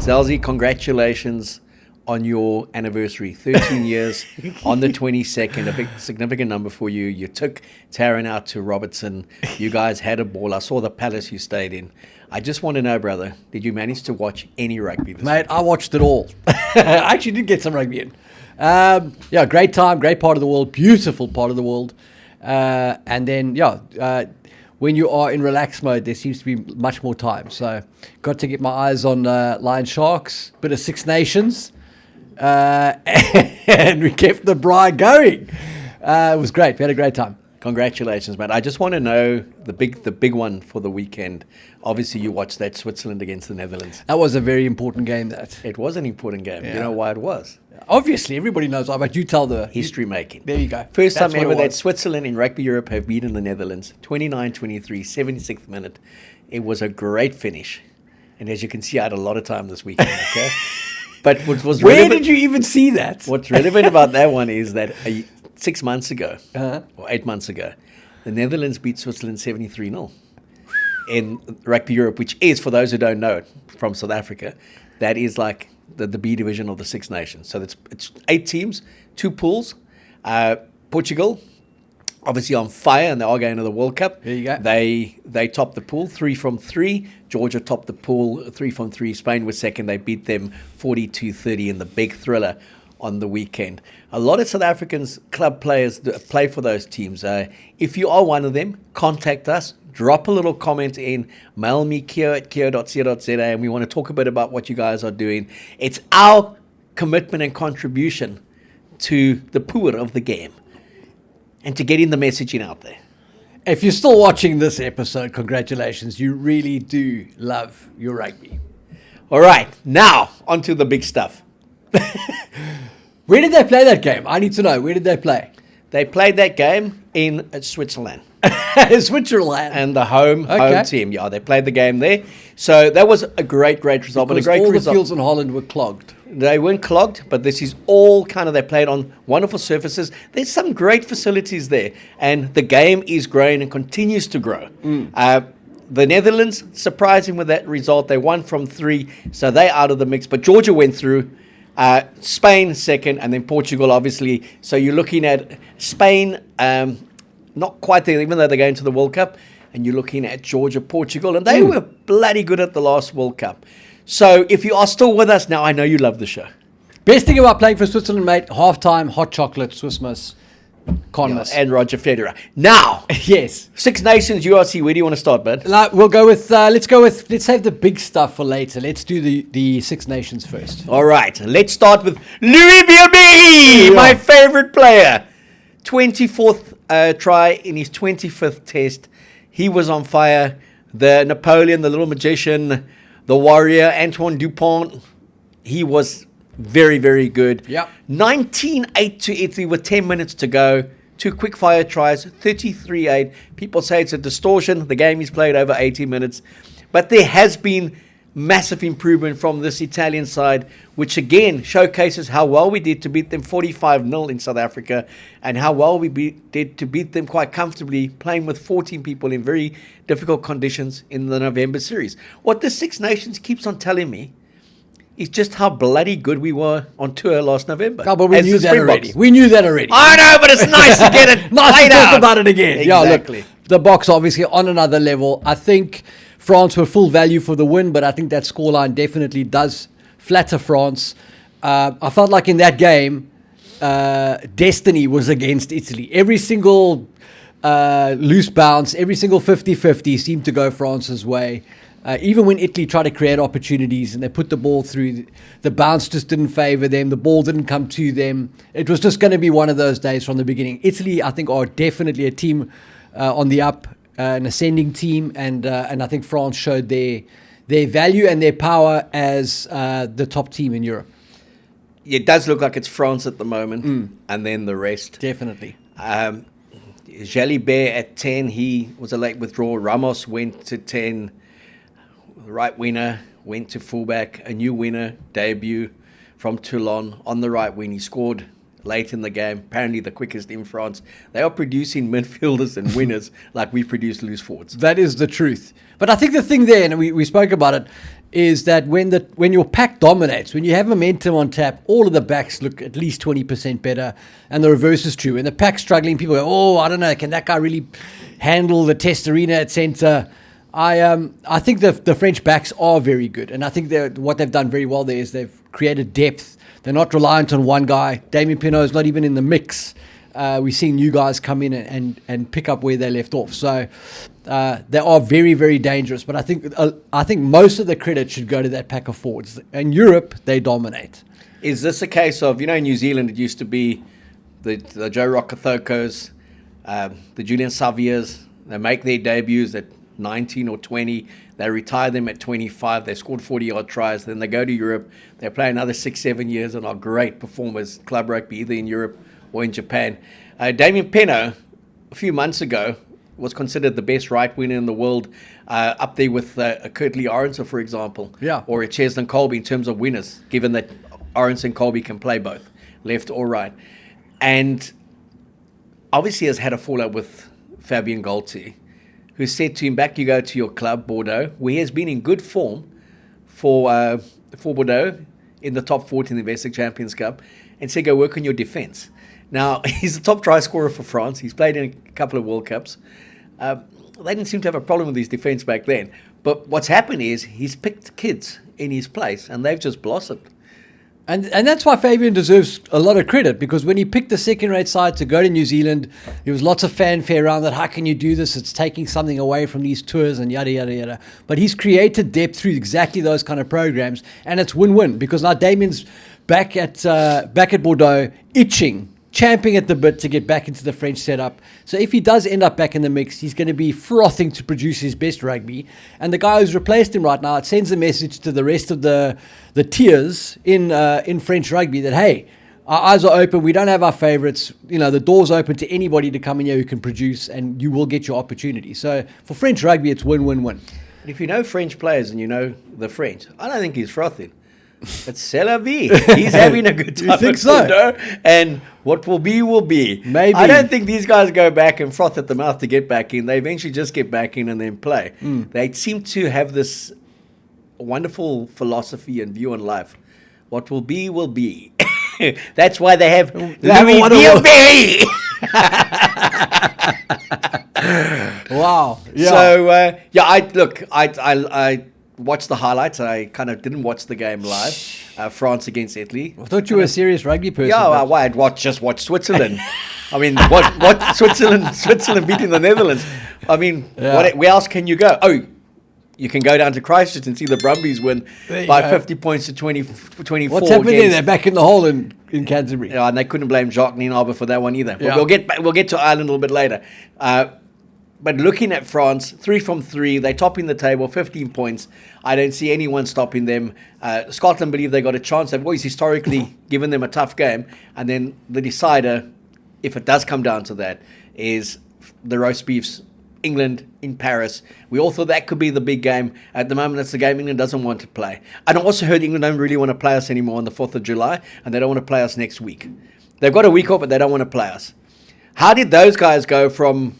Zelzy, congratulations on your anniversary. 13 years on the 22nd, a big significant number for you. You took Taran out to Robertson. You guys had a ball. I saw the palace you stayed in. I just want to know, brother, did you manage to watch any rugby this Mate, week? I watched it all. I actually did get some rugby in. Yeah, great time, great part of the world, beautiful part of the world. And then, when you are in relaxed mode, there seems to be much more time. So got to get my eyes on Lion Sharks, bit of Six Nations. And we kept the bride going. It was great. We had a great time. Congratulations, man. I just want to know the big one for the weekend. Obviously, you watched that Switzerland against the Netherlands. That was a very important game, that. It was an important game. Yeah. You know why it was? Obviously, everybody knows why, but you tell the... History making. There you go. First That's time what ever it that was. Switzerland in Rugby Europe have beaten the Netherlands. 29-23, 76th minute. It was a great finish. And as you can see, I had a lot of time this weekend, okay? But what was Where relevant, did you even see that? what's relevant about that one is that 6 months ago, or 8 months ago, the Netherlands beat Switzerland 73-0 in Rugby Europe, which is, for those who don't know it, from South Africa, that is like the B division of the Six Nations. So it's 8 teams, 2 pools. Portugal, obviously on fire, and they are going to the World Cup. There you go. They topped the pool 3 from 3. Georgia topped the pool 3 from 3. Spain was second. They beat them 42-30 in the big thriller on the weekend. A lot of South Africans club players play for those teams. If you are one of them, contact us. Drop a little comment in. Mail me keo@keo.co.za, and we want to talk a bit about what you guys are doing. It's our commitment and contribution to the poor of the game and to getting the messaging out there. If you're still watching this episode, congratulations. You really do love your rugby. All right, now on to the big stuff. Where did they play that game? I need to know. Where did they play? They played that game in Switzerland. Switzerland. And the home Okay. team. Yeah, they played the game there. So that was a great result. But a Because great all the result. fields in Holland were clogged. They weren't clogged, but this is all kind of, they played on wonderful surfaces. There's some great facilities there, and the game is growing and continues to grow. The Netherlands, surprising with that result, they won from 3, so they're out of the mix. But Georgia went through, Spain second, and then Portugal, obviously. So you're looking at Spain, not quite there, even though they're going to the World Cup, and you're looking at Georgia, Portugal, and they were bloody good at the last World Cup. So if you are still with us now, I know you love the show. Best thing about playing for Switzerland, mate, halftime, hot chocolate, Swiss miss, can't miss. And Roger Federer. Now, Yes. Six Nations URC, where do you want to start, bud? We'll go with, let's save the big stuff for later. Let's do the Six Nations first. All right, let's start with Louis Bilby, my favorite player. 24th try in his 25th test. He was on fire. The Napoleon, the little magician, the warrior, Antoine Dupont, he was very, very good. Yep. 19-8 to Italy with 10 minutes to go. 2 quick fire tries, 33-8. People say it's a distortion. The game is played over 80 minutes. But there has been massive improvement from this Italian side, which again showcases how well we did to beat them 45-0 in South Africa, and how well we did to beat them quite comfortably, playing with 14 people in very difficult conditions in the November series. What the Six Nations keeps on telling me is just how bloody good we were on tour last November. No, but we as knew the that Springboks. already. We knew that already. I know, but it's nice to get it Nice to played talk out. about it again. Exactly. Yeah, look, the Boks obviously on another level. I think France were full value for the win, but I think that scoreline definitely does flatter France. I felt like in that game, destiny was against Italy. Every single loose bounce, every single 50-50 seemed to go France's way. Even when Italy tried to create opportunities and they put the ball through, the bounce just didn't favour them. The ball didn't come to them. It was just going to be one of those days from the beginning. Italy, I think, are definitely a team on the up, an ascending team, and I think France showed their value and their power as the top team in Europe. It does look like it's France at the moment, and then the rest. Definitely. Jalibert at 10, he was a late withdrawal. Ramos went to 10. The right winger went to fullback. A new winner, debut from Toulon on the right wing. He scored late in the game, apparently the quickest in France. They are producing midfielders and winners like we produce loose forwards. That is the truth. But I think the thing there, and we spoke about it, is that when your pack dominates, when you have momentum on tap, all of the backs look at least 20% better, and the reverse is true. When the pack's struggling, people go, oh, I don't know, can that guy really handle the test arena at centre? I think the French backs are very good, and I think what they've done very well there is they've created depth. They're not reliant on one guy. Damian Penaud is not even in the mix. We've seen new guys come in and pick up where they left off. So they are very, very dangerous. But I think most of the credit should go to that pack of forwards. In Europe, they dominate. Is this a case of, in New Zealand, it used to be the Joe Rokothokos, the Julian Saviers, they make their debuts at 19 or 20. They retire them at 25. They scored 40-odd tries. Then they go to Europe. They play another 6-7 years and are great performers, club rugby, either in Europe or in Japan. Damian Penaud, a few months ago, was considered the best right winger in the world, up there with a Kurtley Arendse, for example, or a Cheslin Colby in terms of winners, given that Arendse and Colby can play both, left or right. And obviously has had a fallout with Fabien Galtier, who said to him, back you go to your club, Bordeaux, where he has been in good form for Bordeaux in the top 14 in the Investec Champions Cup, and said, go work on your defence. Now, he's the top try scorer for France. He's played in a couple of World Cups. They didn't seem to have a problem with his defence back then. But what's happened is he's picked kids in his place, and they've just blossomed. And that's why Fabien deserves a lot of credit, because when he picked the second-rate side to go to New Zealand, there was lots of fanfare around that. How can you do this? It's taking something away from these tours and yada, yada, yada. But he's created depth through exactly those kind of programs, and it's win-win, because now Damian's back at Bordeaux, champing at the bit to get back into the French setup. So if he does end up back in the mix, he's going to be frothing to produce his best rugby. And the guy who's replaced him right now, it sends a message to the rest of the tiers in French rugby that, hey, our eyes are open. We don't have our favourites. The door's open to anybody to come in here who can produce, and you will get your opportunity. So for French rugby, it's win-win-win. If you know French players and you know the French, I don't think he's frothing. It's c'est la vie. He's having a good time. You think so? Bordeaux, and what will be, will be. Maybe. I don't think these guys go back and froth at the mouth to get back in. They eventually just get back in and then play. They seem to have this wonderful philosophy and view on life. What will be, will be. That's why they have Louis Bilberry. Wow. Yeah. So, I watched the highlights. I kind of didn't watch the game live. France against Italy. I thought you were a serious rugby person. Yeah, I'd just watch Switzerland. I mean, what Switzerland beating the Netherlands. I mean, where else can you go? Oh, you can go down to Christchurch and see the Brumbies win by 50 points to 24. What's happening there? They're back in the hole in Canterbury. Yeah, and they couldn't blame Jacques Nienaber for that one either. Yeah. We'll get to Ireland a little bit later. But looking at France, 3 from 3, they're topping the table, 15 points. I don't see anyone stopping them. Scotland believe they got a chance. They've always historically given them a tough game. And then the decider, if it does come down to that, is the roast beefs, England in Paris. We all thought that could be the big game. At the moment, it's the game England doesn't want to play. And I also heard England don't really want to play us anymore on the 4th of July, and they don't want to play us next week. They've got a week off, but they don't want to play us. How did those guys go from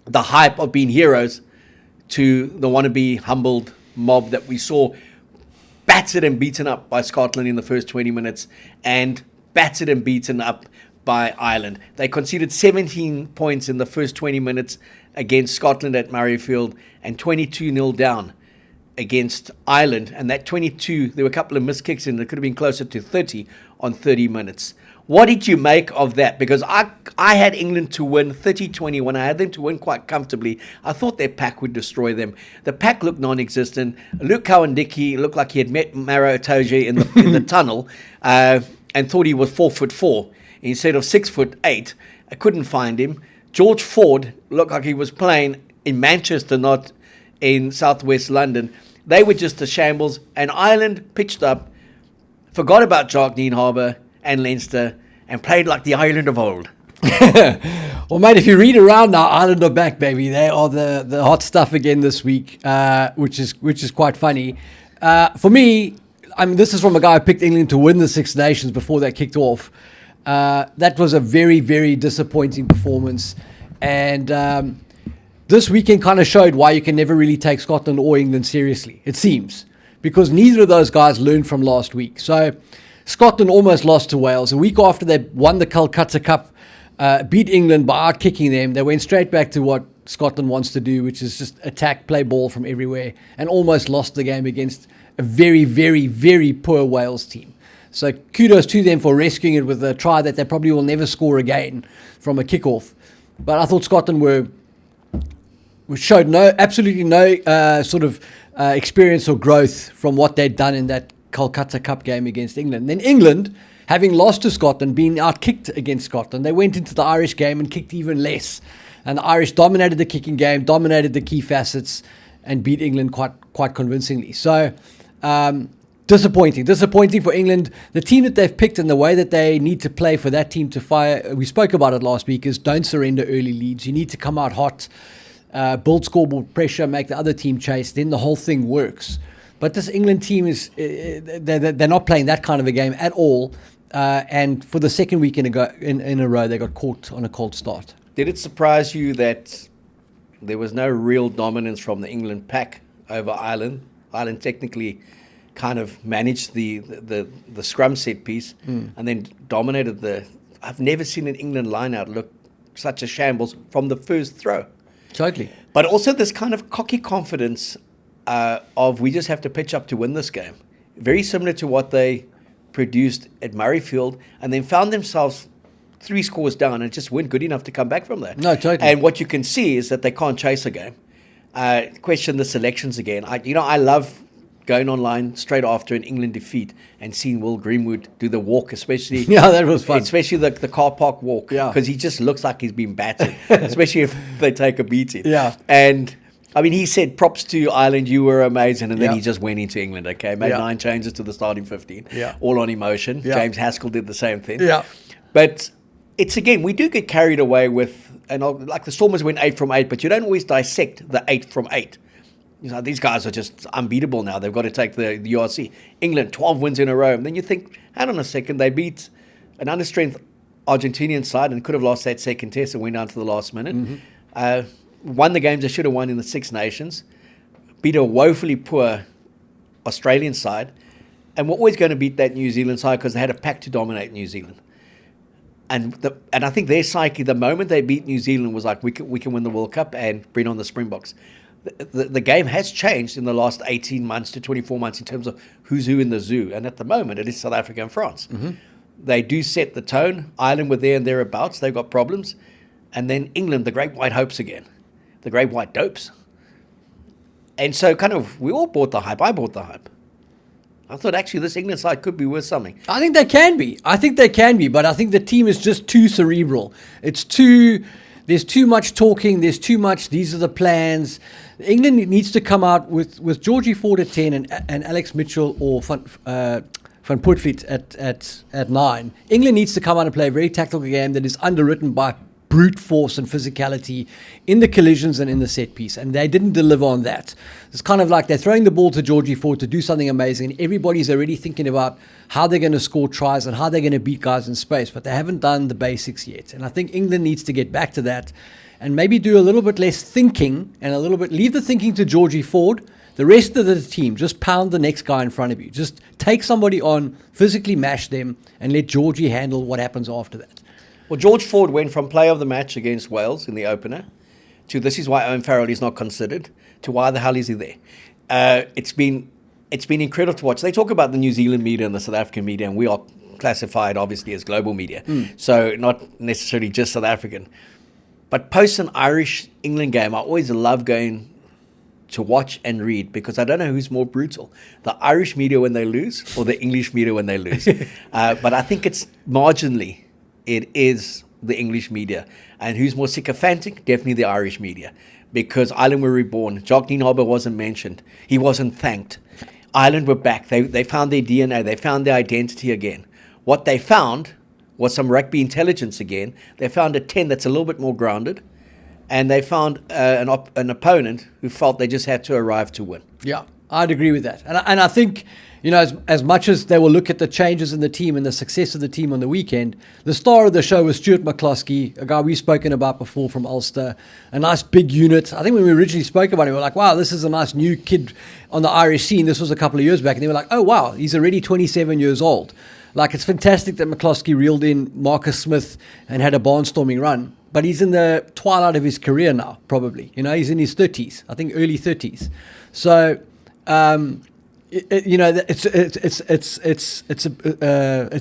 the hype of being heroes to the wannabe humbled mob that we saw battered and beaten up by Scotland in the first 20 minutes and battered and beaten up by Ireland? They conceded 17 points in the first 20 minutes against Scotland at Murrayfield and 22-0 down against Ireland. And that 22, there were a couple of missed kicks in. It could have been closer to 30 on 30 minutes. What did you make of that? Because I had England to win 30-21. I had them to win quite comfortably. I thought their pack would destroy them. The pack looked non-existent. Luke Cowan-Dickie looked like he had met Maro Itoje in the tunnel and thought he was 4'4" instead of 6'8". I couldn't find him. George Ford looked like he was playing in Manchester, not in southwest London. They were just a shambles. And Ireland pitched up, forgot about Jacques Nienaber and Leinster, and played like the Ireland of old. Well, mate, if you read around now, Ireland are back, baby. They are the hot stuff again this week, which is quite funny. For me, I mean, this is from a guy who picked England to win the Six Nations before they kicked off. That was a very, very disappointing performance. And this weekend kind of showed why you can never really take Scotland or England seriously, it seems, because neither of those guys learned from last week. So Scotland almost lost to Wales. A week after they won the Calcutta Cup, beat England by out-kicking them, they went straight back to what Scotland wants to do, which is just attack, play ball from everywhere, and almost lost the game against a very, very, very poor Wales team. So kudos to them for rescuing it with a try that they probably will never score again from a kickoff. But I thought Scotland showed absolutely no sort of experience or growth from what they'd done in that Calcutta Cup game against England. Then England, having lost to Scotland, being out-kicked against Scotland, they went into the Irish game and kicked even less. And the Irish dominated the kicking game, dominated the key facets, and beat England quite convincingly. So disappointing for England. The team that they've picked and the way that they need to play for that team to fire, we spoke about it last week, is don't surrender early leads. You need to come out hot, build scoreboard pressure, make the other team chase, then the whole thing works. But this England team they're not playing that kind of a game at all. And for the second week in a row, they got caught on a cold start. Did it surprise you that there was no real dominance from the England pack over Ireland? Ireland technically kind of managed the scrum set piece and then dominated I've never seen an England line-out look such a shambles from the first throw. Totally. But also this kind of cocky confidence of we just have to pitch up to win this game. Very similar to what they produced at Murrayfield, and then found themselves 3 scores down and just weren't good enough to come back from that. No, totally. And what you can see is that they can't chase a game. Question the selections again. I love going online straight after an England defeat and seeing Will Greenwood do the walk, especially. Yeah, that was fun. Especially the car park walk, because he just looks like he's been battered, especially if they take a beating. Yeah. And I mean, he said, props to Ireland, you were amazing. And then he just went into England, made 9 changes to the starting 15, all on emotion. Yeah. James Haskell did the same thing. Yeah. But it's, again, we do get carried away with, like the Stormers went 8 from 8, but you don't always dissect the 8 from 8. These guys are just unbeatable now. They've got to take the URC. England, 12 wins in a row. And then you think, hang on a second, they beat an understrength Argentinian side and could have lost that second test and went down to the last minute. Mm-hmm. Won the games they should have won in the Six Nations. Beat a woefully poor Australian side. And we're always going to beat that New Zealand side because they had a pack to dominate New Zealand. And I think their psyche, the moment they beat New Zealand, was like, we can win the World Cup and bring on the Springboks. The game has changed in the last 18 months to 24 months in terms of who's who in the zoo. And at the moment, it is South Africa and France. Mm-hmm. They do set the tone. Ireland were there and thereabouts. They've got problems. And then England, the great white hopes again. The great white dopes. And so kind of, we all bought the hype. I bought the hype. I thought actually this England side could be worth something. I think they can be. But I think the team is just too cerebral. There's too much talking. There's too much, these are the plans. England needs to come out with Georgie Ford at 10 and Alex Mitchell or Van Poortvliet at 9. England needs to come out and play a very tactical game that is underwritten by brute force and physicality in the collisions and in the set piece, and they didn't deliver on that. It's kind of like they're throwing the ball to Georgie Ford to do something amazing, and everybody's already thinking about how they're going to score tries and how they're going to beat guys in space, but they haven't done the basics yet. And I think England needs to get back to that and maybe do a little bit less thinking and leave the thinking to Georgie Ford. The rest of the team, just pound the next guy in front of you. Just take somebody on, physically mash them, and let Georgie handle what happens after that. Well, George Ford went from player of the match against Wales in the opener to this is why Owen Farrell is not considered, to why the hell is he there. It's been incredible to watch. They talk about the New Zealand media and the South African media, and we are classified obviously as global media, so not necessarily just South African. But post an Irish-England game, I always love going to watch and read because I don't know who's more brutal, the Irish media when they lose or the English media when they lose. But I think it's marginally, it is the English media. And who's more sycophantic? Definitely the Irish media. Because Ireland were reborn. Jock Nienaber wasn't mentioned. He wasn't thanked. Ireland were back. They found their DNA. They found their identity again. What they found was some rugby intelligence again. They found a 10 that's a little bit more grounded. And they found an opponent who felt they just had to arrive to win. Yeah, I'd agree with that. And I think as much as they will look at the changes in the team and the success of the team on the weekend, the star of the show was Stuart McCloskey, a guy we've spoken about before from Ulster, a nice big unit. I think when we originally spoke about him, we were like, wow, this is a nice new kid on the Irish scene. This was a couple of years back. And they were like, oh, wow, he's already 27 years old. Like, it's fantastic that McCloskey reeled in Marcus Smith and had a barnstorming run. But he's in the twilight of his career now, probably. He's in his 30s, I think early 30s. So, it's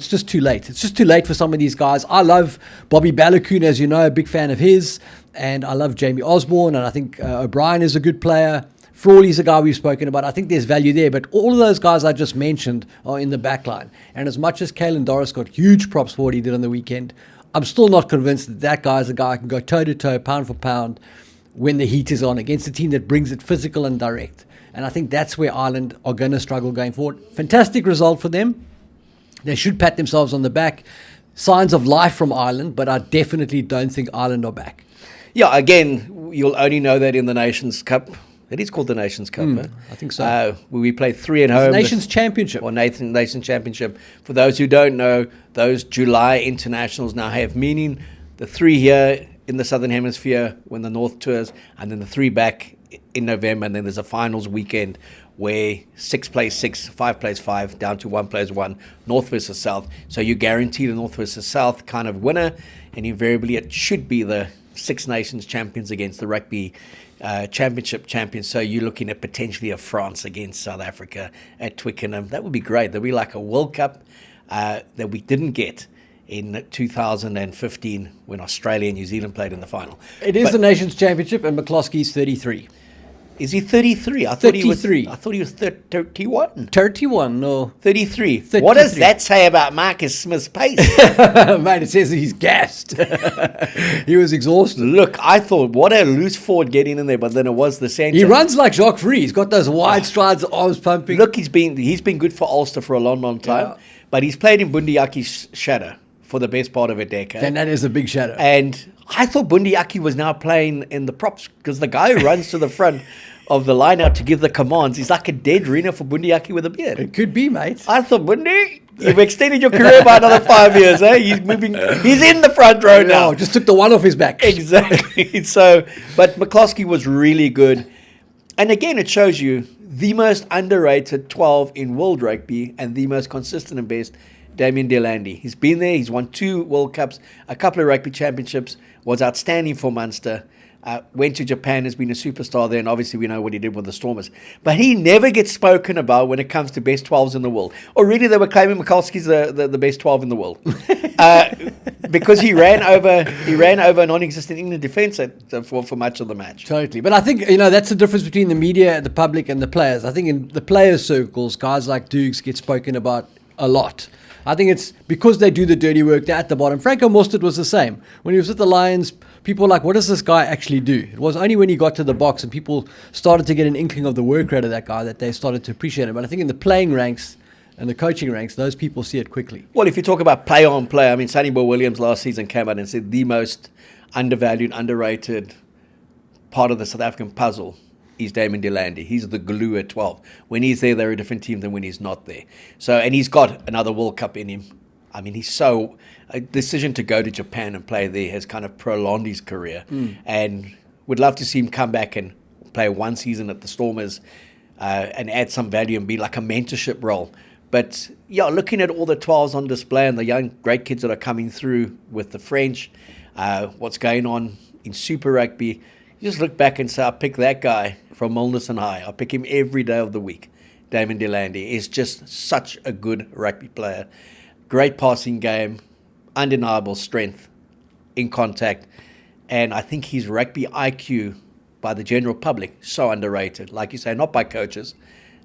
just too late. It's just too late for some of these guys. I love Bobby Balogun, as you know, a big fan of his, and I love Jamie Osborne, and I think O'Brien is a good player. Frawley's a guy we've spoken about. I think there's value there, but all of those guys I just mentioned are in the back line. And as much as Caelan Doris got huge props for what he did on the weekend, I'm still not convinced that guy is a guy who can go toe-to-toe, pound for pound, when the heat is on, against a team that brings it physical and direct. And I think that's where Ireland are going to struggle going forward. Fantastic result for them. They should pat themselves on the back. Signs of life from Ireland, but I definitely don't think Ireland are back. Yeah, again, you'll only know that in the Nations Cup. It is called the Nations Cup. I think so. We play 3 at home. Nations Championship. Or Nations Championship. For those who don't know, those July internationals now have meaning. The 3 here in the Southern Hemisphere when the North tours, and then the 3 back in November, and then there's a finals weekend where 6 plays 6, 5 plays 5, down to 1 plays 1, North versus South. So you guarantee the North versus South kind of winner, and invariably it should be the Six Nations champions against the Rugby Championship champions. So you're looking at potentially a France against South Africa at Twickenham. That would be great. There'll be like a World Cup that we didn't get in 2015 when Australia and New Zealand played in the final. It is the Nations Championship, and McCloskey's 33. Is he 33? I thought he was 31. 31, no. 33. What does that say about Marcus Smith's pace? Mate, it says he's gassed. He was exhausted. Look, I thought, what a loose forward getting in there, but then it was the centre. He runs like Jacques Free. He's got those wide strides, arms pumping. Look, he's been good for Ulster for a long, long time, but he's played in Bundiaki's shadow for the best part of a decade. And that is a big shadow. And I thought Bundiaki was now playing in the props, because the guy who runs to the front of the line out to give the commands, he's like a dead Rena for Bundiaki with a beard. It could be, mate. I thought, Bundi, you've extended your career by another 5 years, eh? He's in the front row now. Just took the one off his back. Exactly. So, but McCloskey was really good. And again, it shows you the most underrated 12 in world rugby and the most consistent and best, Damian de Allende. He's been there. He's won 2 World Cups, a couple of rugby championships, was outstanding for Munster. Went to Japan, has been a superstar there, and obviously we know what he did with the Stormers. But he never gets spoken about when it comes to best 12s in the world. Already they were claiming McCloskey's the best 12 in the world. Because he ran over a non-existent England defence for much of the match. Totally. But I think, that's the difference between the media, the public, and the players. I think in the players' circles, guys like Dukes get spoken about a lot. I think it's because they do the dirty work, they're at the bottom. Franco Mostert was the same. When he was at the Lions, people were like, what does this guy actually do? It was only when he got to the Boks and people started to get an inkling of the work rate of that guy that they started to appreciate him. But I think in the playing ranks and the coaching ranks, those people see it quickly. Well, if you talk about play on play, I mean, Sonny Bill Williams last season came out and said the most undervalued, underrated part of the South African puzzle is Damian de Allende. He's the glue at 12. When he's there, they're a different team than when he's not there. So, and he's got another World Cup in him. I mean, a decision to go to Japan and play there has kind of prolonged his career. And would love to see him come back and play 1 season at the Stormers and add some value and be like a mentorship role. But yeah, looking at all the 12s on display and the young, great kids that are coming through with the French, what's going on in Super Rugby, you just look back and say, I'll pick that guy from Milnerton High. I'll pick him every day of the week. Damian de Allende is just such a good rugby player. Great passing game, undeniable strength in contact. And I think his rugby IQ by the general public, so underrated. Like you say, not by coaches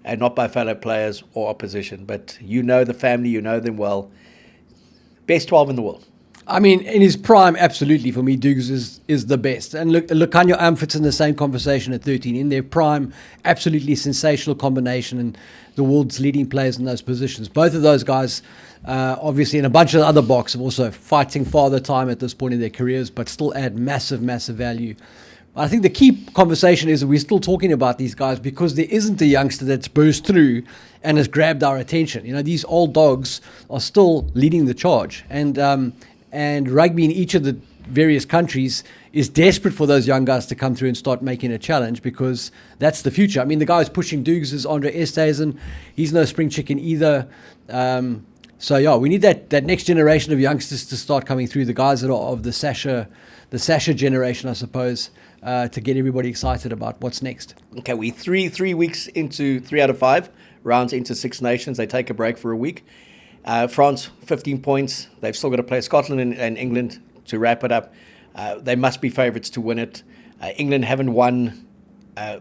and not by fellow players or opposition. But you know the family, you know them well. Best 12 in the world. I mean, in his prime, absolutely, for me, Dukes is the best. And look, Lukhanyo Am in the same conversation at 13. In their prime, absolutely sensational combination and the world's leading players in those positions. Both of those guys, obviously, and a bunch of other Boks, are also fighting father time at this point in their careers, but still add massive, massive value. I think the key conversation is that we're still talking about these guys because there isn't a youngster that's burst through and has grabbed our attention. You know, these old dogs are still leading the charge, and rugby in each of the various countries is desperate for those young guys to come through and start making a challenge, because that's the future. I mean, the guy who's pushing Dukes is Andre Estesen. He's no spring chicken either. So yeah, we need that next generation of youngsters to start coming through. The guys that are of the Sasha generation, I suppose, to get everybody excited about what's next. Okay, we three weeks into 3 out of 5 rounds into Six Nations. They take a break for a week. France, 15 points. They've still got to play Scotland and England to wrap it up. They must be favourites to win it. England haven't won a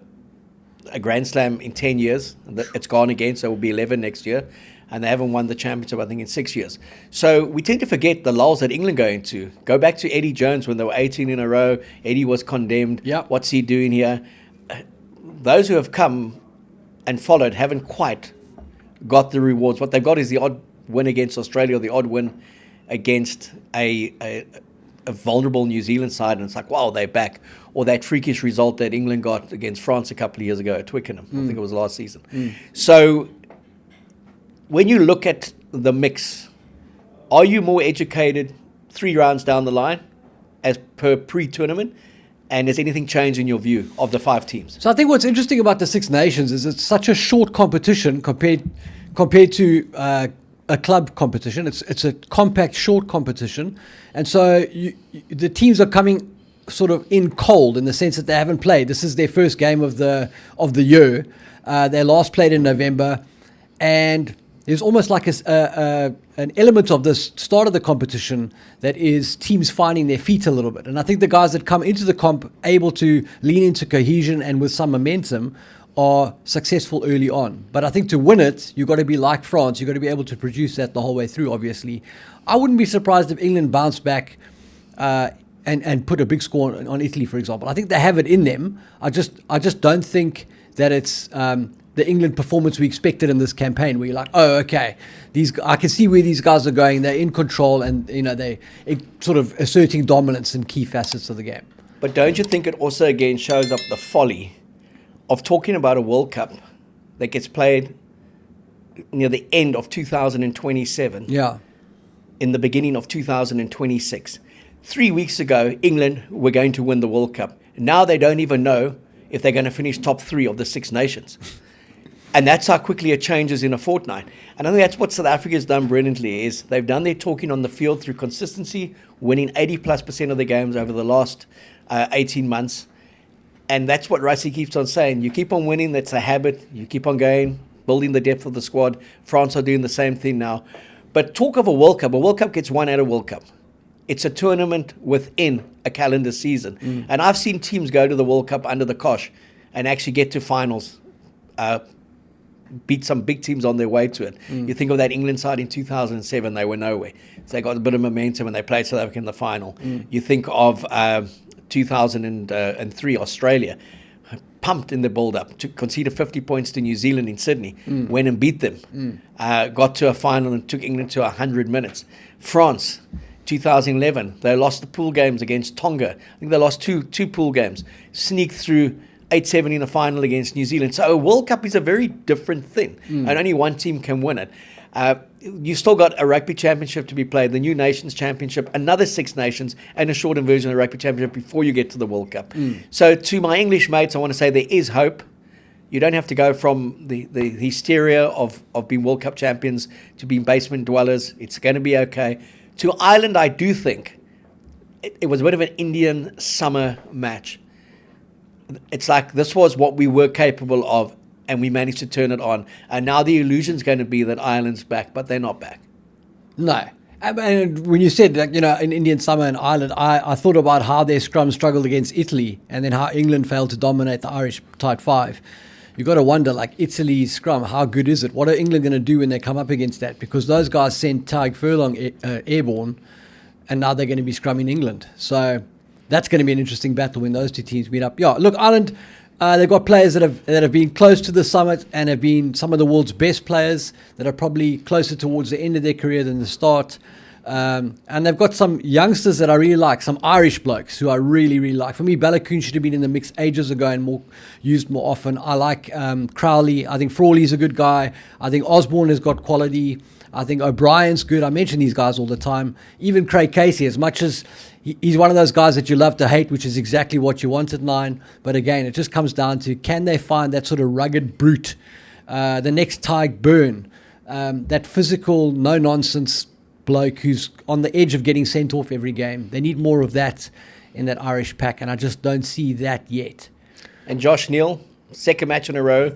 Grand Slam in 10 years. It's gone again, so it will be 11 next year. And they haven't won the championship, I think, in 6 years. So we tend to forget the lulls that England go into. Go back to Eddie Jones when they were 18 in a row. Eddie was condemned. Yep. What's he doing here? Those who have come and followed haven't quite got the rewards. What they've got is the odd win against Australia, or the odd win against a vulnerable New Zealand side, and it's like, wow, they're back. Or that freakish result that England got against France a couple of years ago at Twickenham. I think it was last season. So when you look at the mix, are you more educated 3 rounds down the line as per pre-tournament? And has anything changed in your view of the 5 teams? So I think what's interesting about the Six Nations is it's such a short competition compared to a club competition. It's a compact, short competition. And so the teams are coming sort of in cold, in the sense that they haven't played. This is their first game of the year. They last played in November, and there's almost like an element of the start of the competition that is teams finding their feet a little bit. And I think the guys that come into the comp able to lean into cohesion and with some momentum are successful early on. But I think to win it, you've got to be like France. You've got to be able to produce that the whole way through, obviously. I wouldn't be surprised if England bounced back and put a big score on Italy, for example. I think they have it in them. I just don't think that it's the England performance we expected in this campaign, where you're like, oh, okay, I can see where these guys are going. They're in control, and they're sort of asserting dominance in key facets of the game. But don't you think it also again shows up the folly of talking about a World Cup that gets played near the end of 2027, in the beginning of 2026. 3 weeks ago, England were going to win the World Cup. Now they don't even know if they're going to finish top 3 of the Six Nations. And that's how quickly it changes in a fortnight. And I think that's what South Africa has done brilliantly, is they've done their talking on the field through consistency, winning 80+% of the games over the last 18 months. And that's what Rassie keeps on saying. You keep on winning, that's a habit. You keep on going, building the depth of the squad. France are doing the same thing now. But talk of a World Cup gets won at a World Cup. It's a tournament within a calendar season. And I've seen teams go to the World Cup under the cosh and actually get to finals, beat some big teams on their way to it. You think of that England side in 2007, they were nowhere. So they got a bit of momentum and they played South Africa in the final. You think of 2003 Australia, pumped in the build-up, conceded 50 points to New Zealand in Sydney, went and beat them, got to a final and took England to 100 minutes. France, 2011, they lost the pool games against Tonga. I think they lost two pool games, sneaked through 8-7 in the final against New Zealand. So a World Cup is a very different thing, and only one team can win it. You still got a rugby championship to be played, the New Nations Championship, another Six Nations, and a shortened version of the rugby championship before you get to the World Cup. So to my English mates, I want to say there is hope. You don't have to go from the hysteria of being World Cup champions to being basement dwellers. It's going to be okay. To Ireland, I do think it was a bit of an Indian summer match. It's like this was what we were capable of, and we managed to turn it on. And now the illusion's going to be that Ireland's back, but they're not back. No. And when you said that, in Indian summer in Ireland, I thought about how their scrum struggled against Italy, and then how England failed to dominate the Irish tight 5. You've got to wonder, like, Italy's scrum, how good is it? What are England going to do when they come up against that? Because those guys sent Tadhg Furlong airborne, and now they're going to be scrumming England. So that's going to be an interesting battle when those two teams meet up. Yeah, look, Ireland, they've got players that have been close to the summit and have been some of the world's best players that are probably closer towards the end of their career than the start. And they've got some youngsters that I really like, some Irish blokes who I really, really like. For me, Balakoon should have been in the mix ages ago and used more often. I like Crowley. I think Frawley's a good guy. I think Osborne has got quality. I think O'Brien's good. I mention these guys all the time. Even Craig Casey, as much as he's one of those guys that you love to hate, which is exactly what you want at 9. But again, it just comes down to, can they find that sort of rugged brute, the next Tyke Byrne, that physical, no-nonsense bloke who's on the edge of getting sent off every game. They need more of that in that Irish pack, and I just don't see that yet. And Josh Neal, second match in a row,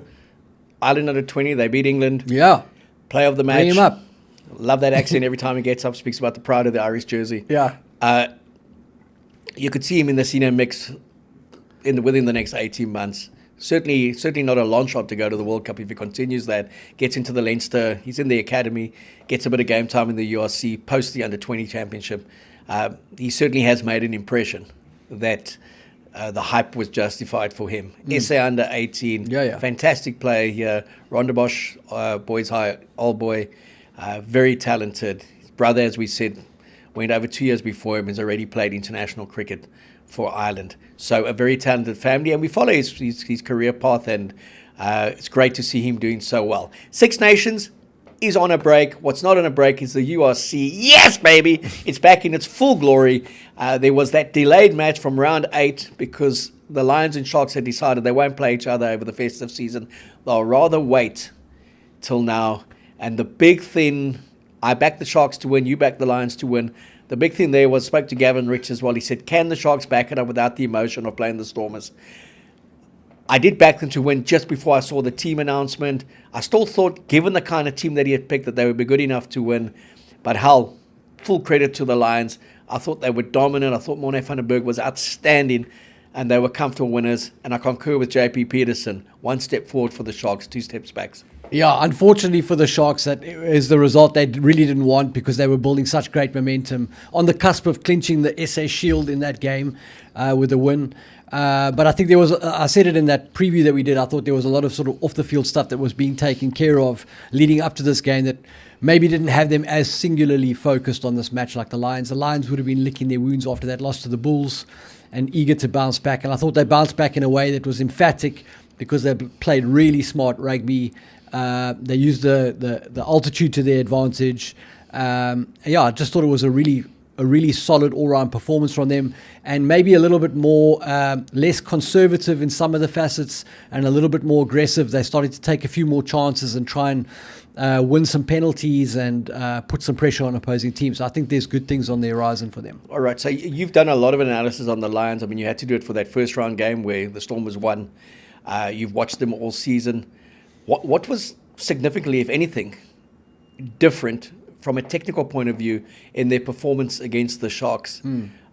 Ireland under 20, they beat England. Yeah. Player of the match. Bring him up. Love that accent every time he gets up, speaks about the pride of the Irish jersey. Yeah. You could see him in the senior mix within the next 18 months. Certainly not a long shot to go to the World Cup if he continues that. Gets into the Leinster. He's in the academy. Gets a bit of game time in the URC post the under-20 championship. He certainly has made an impression that the hype was justified for him. SA under 18. Yeah. Fantastic player here. Rondebosch, boys high, old boy. Very talented. His brother, as we said, went over 2 years before him, has already played international cricket for Ireland. So a very talented family, and we follow his career path, and it's great to see him doing so well. Six Nations is on a break. What's not on a break is the URC. Yes, baby! It's back in its full glory. There was that delayed match from round 8 because the Lions and Sharks had decided they won't play each other over the festive season. They'll rather wait till now. And the big thing, I backed the Sharks to win, you backed the Lions to win. The big thing there was, spoke to Gavin Rich as well. He said, can the Sharks back it up without the emotion of playing the Stormers? I did back them to win just before I saw the team announcement. I still thought, given the kind of team that he had picked, that they would be good enough to win. But hell, full credit to the Lions. I thought they were dominant. I thought Morné van den Berg was outstanding, and they were comfortable winners. And I concur with JP Peterson. 1 step forward for the Sharks, 2 steps back. Yeah, unfortunately for the Sharks, that is the result they really didn't want because they were building such great momentum on the cusp of clinching the SA Shield in that game with a win. But I think there was, I said it in that preview that we did, I thought there was a lot of sort of off-the-field stuff that was being taken care of leading up to this game that maybe didn't have them as singularly focused on this match like the Lions. The Lions would have been licking their wounds after that loss to the Bulls and eager to bounce back. And I thought they bounced back in a way that was emphatic because they played really smart rugby. They used the altitude to their advantage. I just thought it was a really solid all-round performance from them, and maybe a little bit more less conservative in some of the facets and a little bit more aggressive. They started to take a few more chances and try and win some penalties and put some pressure on opposing teams. So I think there's good things on the horizon for them. All right, so you've done a lot of analysis on the Lions. I mean, you had to do it for that first round game where the Stormers won. You've watched them all season. What was significantly, if anything, different from a technical point of view in their performance against the Sharks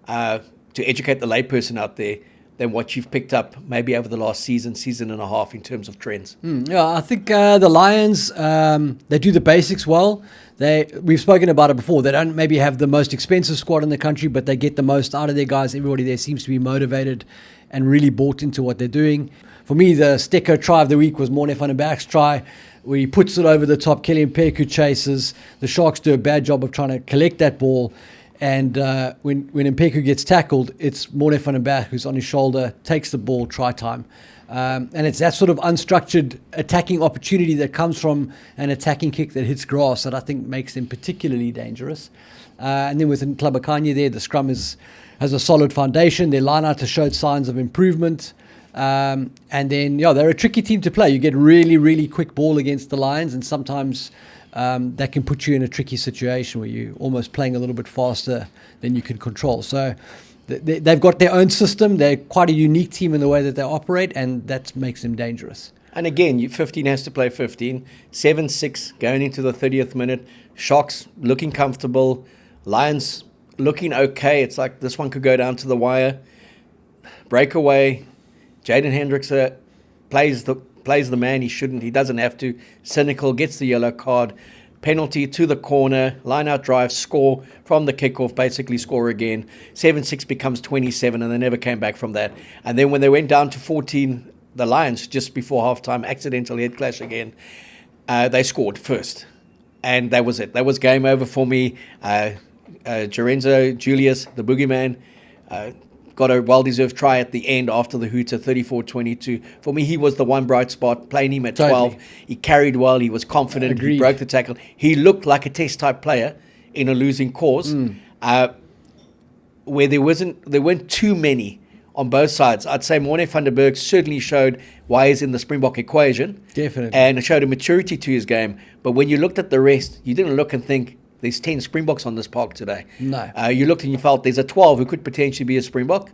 to educate the layperson out there than what you've picked up maybe over the last season and a half in terms of trends? Yeah, I think the Lions, they do the basics well. We've spoken about it before. They don't maybe have the most expensive squad in the country, but they get the most out of their guys. Everybody there seems to be motivated and really bought into what they're doing. For me, the Stecco try of the week was Morné van den Berg's try, where he puts it over the top. Kelly Mpeku chases. The Sharks do a bad job of trying to collect that ball. And when Mpeku gets tackled, it's Morné van den Berg who's on his shoulder, takes the ball, try time. And it's that sort of unstructured attacking opportunity that comes from an attacking kick that hits grass that I think makes them particularly dangerous. And then with Ntlabakanye there, the scrum has a solid foundation. Their line-out has showed signs of improvement. And then, they're a tricky team to play. You get really, really quick ball against the Lions, and sometimes that can put you in a tricky situation where you're almost playing a little bit faster than you can control. So they've got their own system. They're quite a unique team in the way that they operate, and that makes them dangerous. And again, 15 has to play 15. 7-6 going into the 30th minute. Sharks looking comfortable. Lions looking okay. It's like this one could go down to the wire. Breakaway. Jaden Hendricks plays the man he shouldn't. He doesn't have to. Cynical, gets the yellow card. Penalty to the corner. Line-out drive, score from the kickoff, basically score again. 7-6 becomes 27, and they never came back from that. And then when they went down to 14, the Lions, just before halftime, accidental head clash again. They scored first. And that was it. That was game over for me. Julius, the boogeyman, got a well-deserved try at the end after the hooter, 34-22. For me, he was the one bright spot, playing him at 12. He carried well. He was confident. Agreed. He broke the tackle. He looked like a test-type player in a losing cause, where there weren't too many on both sides. I'd say Morne van der Berg certainly showed why he's in the Springbok equation. Definitely. And it showed a maturity to his game. But when you looked at the rest, you didn't look and think, there's 10 Springboks on this park today. No. You looked and you felt there's a 12 who could potentially be a Springbok,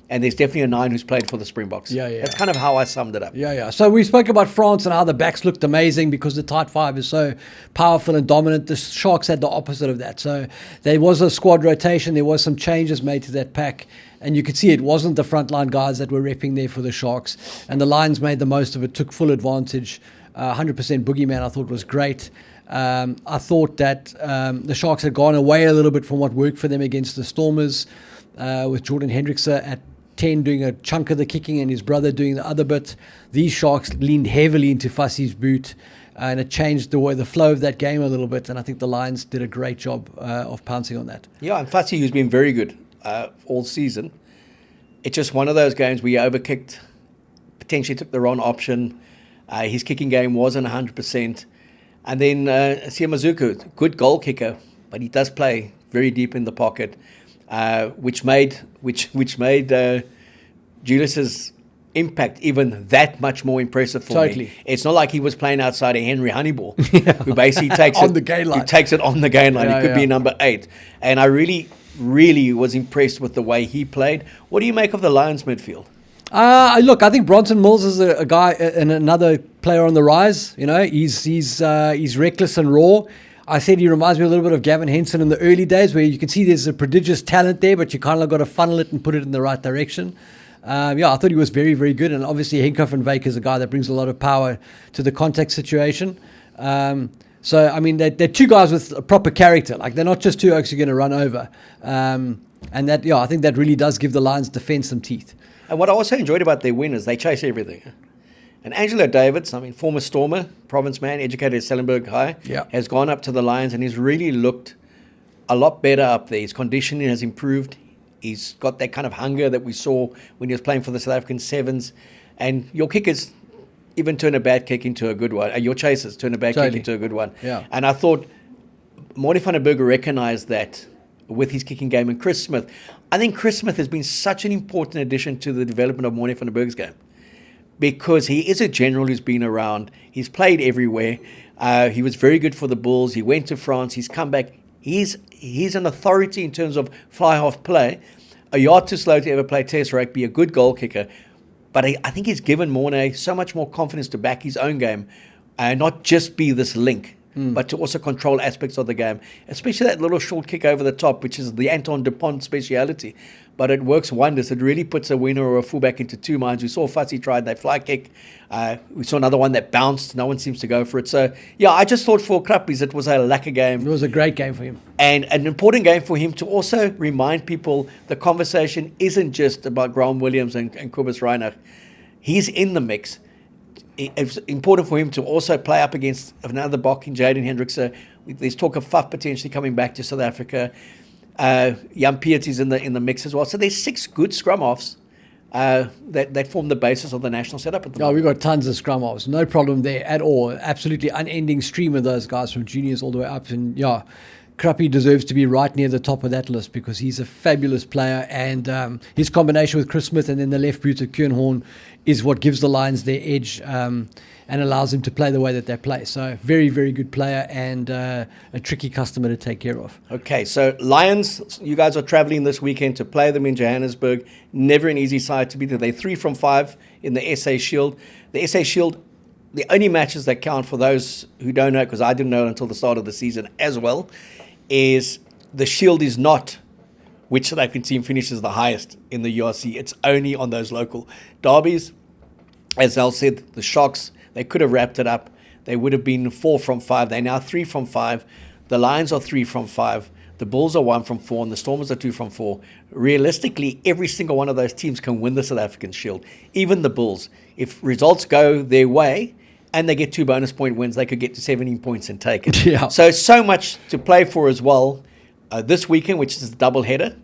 and there's definitely a 9 who's played for the Springboks. Yeah. That's kind of how I summed it up. Yeah. So we spoke about France and how the backs looked amazing because the tight five is so powerful and dominant. The Sharks had the opposite of that. So there was a squad rotation. There was some changes made to that pack. And you could see it wasn't the frontline guys that were repping there for the Sharks. And the Lions made the most of it, took full advantage. 100% Boogeyman I thought was great. I thought that the Sharks had gone away a little bit from what worked for them against the Stormers, with Jordan Hendrickse at 10 doing a chunk of the kicking and his brother doing the other bit. These Sharks leaned heavily into Fassie's boot, and it changed the flow of that game a little bit, and I think the Lions did a great job of pouncing on that. Yeah, and Fassie, who's been very good all season, it's just one of those games where you overkicked, potentially took the wrong option. His kicking game wasn't 100%. And then Siamazuku, good goal kicker, but he does play very deep in the pocket, which made Julius's impact even that much more impressive for me. It's not like he was playing outside a Henry Honeyball, who basically takes on it the gain line. He takes it on the gain line. He could be number 8. And I really was impressed with the way he played. What do you make of the Lions midfield? Look, I think Bronson Mills is a guy and another player on the rise. You know, he's reckless and raw. I said he reminds me a little bit of Gavin Henson in the early days, where you can see there's a prodigious talent there, but you kind of got to funnel it and put it in the right direction. I thought he was very, very good. And obviously Henkoff and Vake is a guy that brings a lot of power to the contact situation. So, I mean, they're two guys with a proper character. Like, they're not just two oaks you're going to run over. And that, I think that really does give the Lions defense some teeth. And what I also enjoyed about their win is they chase everything. And Angelo Davids, former Stormer, province man, educated at Stellenberg High, has gone up to the Lions and he's really looked a lot better up there. His conditioning has improved. He's got that kind of hunger that we saw when he was playing for the South African Sevens. And your kickers even turn a bad kick into a good one. Your chasers turn a bad kick into a good one. Yeah. And I thought Morne van der Berg recognized that with his kicking game. And Chris Smith, I think Chris Smith has been such an important addition to the development of Morne van der Berg's game, because he is a general who's been around. He's played everywhere. He was very good for the Bulls. He went to France. He's come back. He's an authority in terms of fly-half play. A yard too slow to ever play Test rugby, a good goal kicker. But I think he's given Morne so much more confidence to back his own game and not just be this link, but to also control aspects of the game, especially that little short kick over the top, which is the Anton Dupont speciality. But it works wonders. It really puts a winner or a fullback into two minds. We saw Fassie tried that fly kick. We saw another one that bounced. No one seems to go for it. So, I just thought for Krappies it was a lekker game. It was a great game for him. And an important game for him to also remind people the conversation isn't just about Graham Williams and Kobus Reinach. He's in the mix. It's important for him to also play up against another Bok in Jaden Hendrickse. There's talk of Faf potentially coming back to South Africa. Jan Piet is in the mix as well. So there's 6 good scrum offs that form the basis of the national setup at the moment. We've got tons of scrum offs. No problem there at all. Absolutely unending stream of those guys from juniors all the way up. And Krappie deserves to be right near the top of that list because he's a fabulous player, and his combination with Chris Smith and then the left boot of Kieran Horn is what gives the Lions their edge and allows them to play the way that they play. So very, very good player and a tricky customer to take care of. Okay, so Lions, you guys are traveling this weekend to play them in Johannesburg. Never an easy side to beat. They're 3 from 5 in the SA Shield. The SA Shield, the only matches that count for those who don't know, because I didn't know until the start of the season as well, is the Shield is not which South African team finishes the highest in the URC. It's only on those local derbies. As Zels said, the Sharks, they could have wrapped it up. They would have been 4 from 5. They're now 3 from 5. The Lions are 3 from 5. The Bulls are 1 from 4, and the Stormers are 2 from 4. Realistically, every single one of those teams can win the South African Shield. Even the Bulls. If results go their way and they get 2 bonus point wins, they could get to 17 points and take it. Yeah. So much to play for as well. This weekend, which is a doubleheader,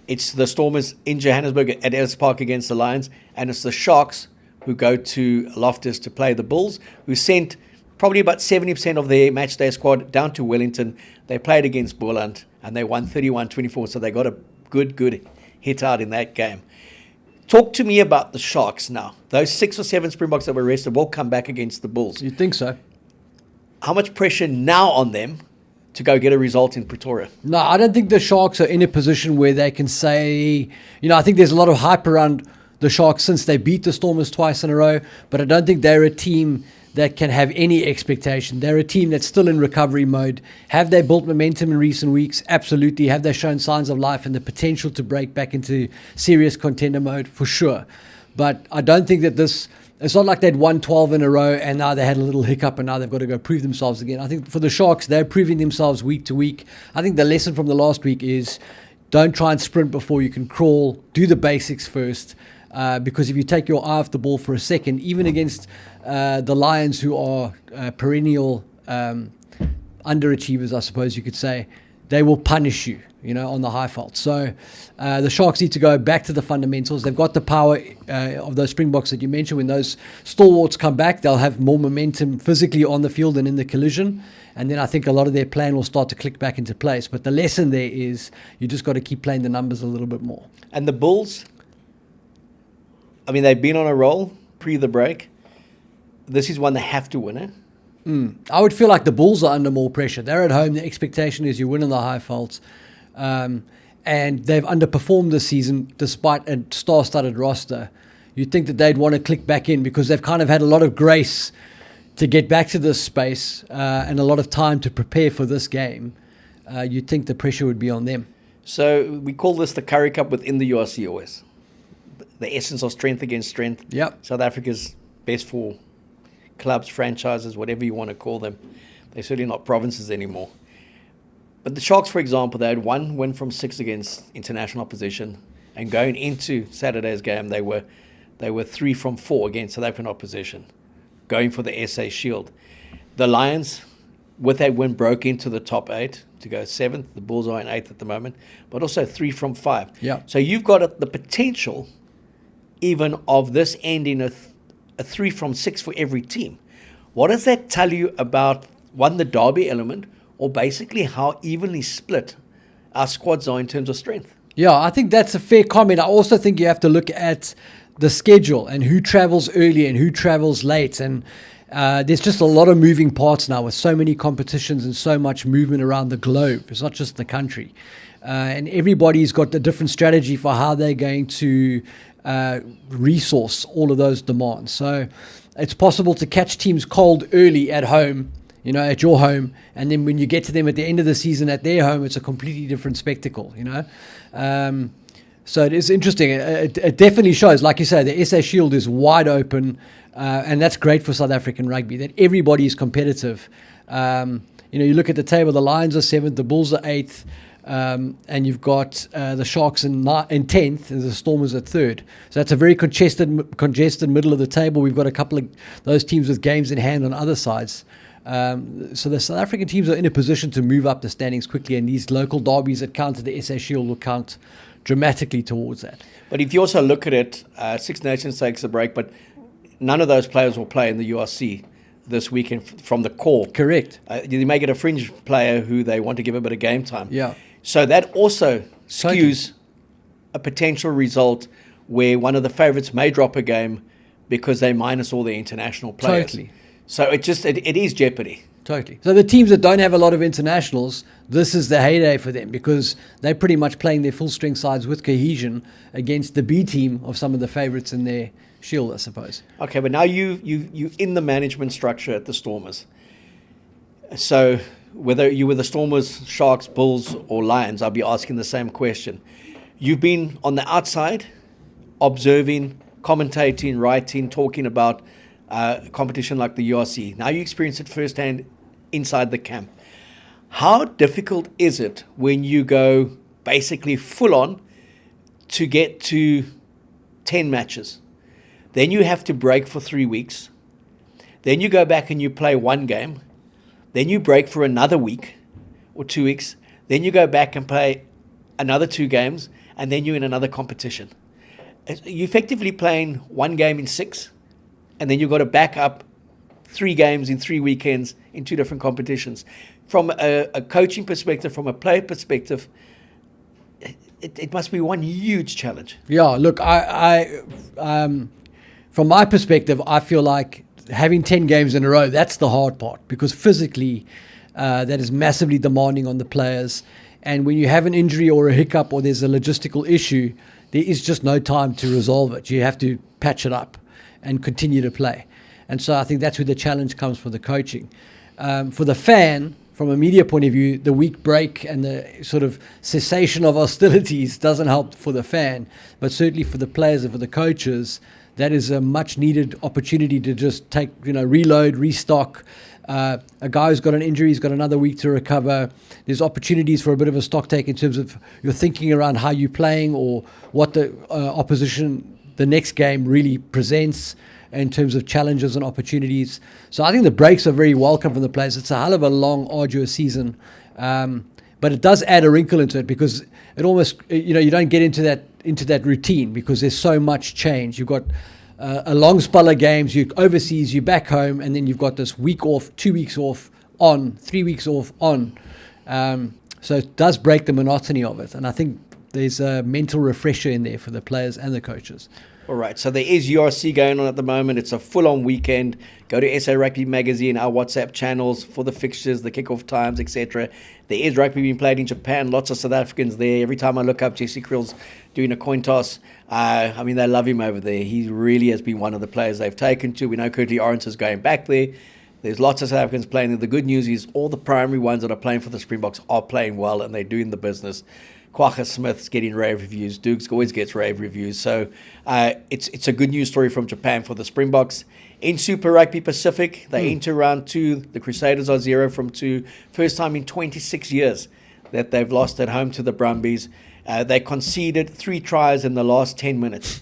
it's the Stormers in Johannesburg at Ellis Park against the Lions, and it's the Sharks who go to Loftus to play the Bulls, who sent probably about 70% of their matchday squad down to Wellington. They played against Boland, and they won 31-24, so they got a good hit out in that game. Talk to me about the Sharks now. Those 6 or 7 Springboks that were rested will come back against the Bulls. You think so? How much pressure now on them to go get a result in Pretoria? No, I don't think the Sharks are in a position where they can say, I think there's a lot of hype around the Sharks since they beat the Stormers twice in a row, but I don't think they're a team that can have any expectation. They're a team that's still in recovery mode. Have they built momentum in recent weeks? Absolutely. Have they shown signs of life and the potential to break back into serious contender mode? For sure. But I don't think that it's not like they'd won 12 in a row and now they had a little hiccup and now they've got to go prove themselves again. I think for the Sharks, they're proving themselves week to week. I think the lesson from the last week is don't try and sprint before you can crawl. Do the basics first. Because if you take your eye off the ball for a second, even against the Lions, who are perennial underachievers, I suppose you could say, they will punish you, on the high fault. So the Sharks need to go back to the fundamentals. They've got the power of those Springboks that you mentioned. When those stalwarts come back, they'll have more momentum physically on the field and in the collision. And then I think a lot of their plan will start to click back into place. But the lesson there is you just got to keep playing the numbers a little bit more. And the Bulls, they've been on a roll pre the break. This is one they have to win it. I would feel like the Bulls are under more pressure. They're at home. The expectation is you win in the high faults. And they've underperformed this season despite a star-studded roster. You'd think that they'd want to click back in because they've kind of had a lot of grace to get back to this space and a lot of time to prepare for this game. You'd think the pressure would be on them. So we call this the Curry Cup within the URC always. The essence of strength against strength. Yep. South Africa's best 4 clubs, franchises, whatever you want to call them. They're certainly not provinces anymore. But the Sharks, for example, they had 1 win from 6 against international opposition. And going into Saturday's game, they were 3 from 4 against South African opposition, going for the SA Shield. The Lions, with that win, broke into the top 8 to go 7th. The Bulls are in 8th at the moment, but also 3 from 5. Yeah. So you've got the potential even of this ending a 3 from 6 for every team. What does that tell you about, one, the derby element, or basically how evenly split our squads are in terms of strength? Yeah, I think that's a fair comment. I also think you have to look at the schedule and who travels early and who travels late. And there's just a lot of moving parts now with so many competitions and so much movement around the globe. It's not just the country. And everybody's got a different strategy for how they're going to resource all of those demands. So it's possible to catch teams cold early at home, at your home, and then when you get to them at the end of the season at their home, it's a completely different spectacle, So it is interesting. It definitely shows, like you say, the SA Shield is wide open, and that's great for South African rugby, that everybody is competitive. You look at the table, the Lions are 7th, the Bulls are 8th, and you've got the Sharks in 10th, and the Stormers at 3rd. So that's a very congested middle of the table. We've got a couple of those teams with games in hand on other sides. So the South African teams are in a position to move up the standings quickly, and these local derbies that count at the SA Shield will count dramatically towards that. But if you also look at it, Six Nations takes a break, but none of those players will play in the URC this weekend from the core. Correct. You may get a fringe player who they want to give a bit of game time. Yeah. So that also skews a potential result where one of the favourites may drop a game because they minus all their international players. Totally. So it is jeopardy. Totally. So the teams that don't have a lot of internationals, this is the heyday for them because they're pretty much playing their full strength sides with cohesion against the B team of some of the favourites in their shield, I suppose. Okay, but now you in the management structure at the Stormers. So whether you were the Stormers, Sharks, Bulls, or Lions, I'll be asking the same question. You've been on the outside, observing, commentating, writing, talking about competition like the URC. Now you experience it firsthand inside the camp. How difficult is it when you go basically full on to get to 10 matches? Then you have to break for 3 weeks. Then you go back and you play one game. Then you break for another week or 2 weeks. Then you go back and play another 2 games, and then you're in another competition. You're effectively playing 1 game in 6, and then you've got to back up 3 games in 3 weekends in 2 different competitions. From a coaching perspective, from a player perspective, it must be one huge challenge. Yeah, look, I from my perspective, I feel like having 10 games in a row, that's the hard part, because physically that is massively demanding on the players. And when you have an injury or a hiccup or there's a logistical issue, there is just no time to resolve it. You have to patch it up and continue to play. And so I think that's where the challenge comes for the coaching. For the fan, from a media point of view, the week break and the sort of cessation of hostilities doesn't help for the fan, but certainly for the players and for the coaches, that is a much needed opportunity to just take, reload, restock. A guy who's got an injury, he's got another week to recover. There's opportunities for a bit of a stock take in terms of your thinking around how you're playing or what the opposition, the next game really presents in terms of challenges and opportunities. So I think the breaks are very welcome from the players. It's a hell of a long, arduous season. But it does add a wrinkle into it, because it almost, you don't get into that routine, because there's so much change. You've got a long spell of games, you're overseas, you're back home, and then you've got this week off, 2 weeks off, on, 3 weeks off, on. So it does break the monotony of it. And I think there's a mental refresher in there for the players and the coaches. All right, so there is URC going on at the moment. It's a full-on weekend. Go to SA Rugby Magazine, our WhatsApp channels for the fixtures, the kickoff times, etc. There is rugby being played in Japan. Lots of South Africans there. Every time I look up, Jesse Krill's doing a coin toss. They love him over there. He really has been one of the players they've taken to. We know Curtly Orange is going back there. There's lots of South Africans playing there. The good news is all the primary ones that are playing for the Springboks are playing well, and they're doing the business. Kwagga Smith's getting rave reviews. Dukes always gets rave reviews. So it's a good news story from Japan for the Springboks. In Super Rugby Pacific, they enter round 2. The Crusaders are 0 from 2. First time in 26 years that they've lost at home to the Brumbies. They conceded 3 tries in the last 10 minutes.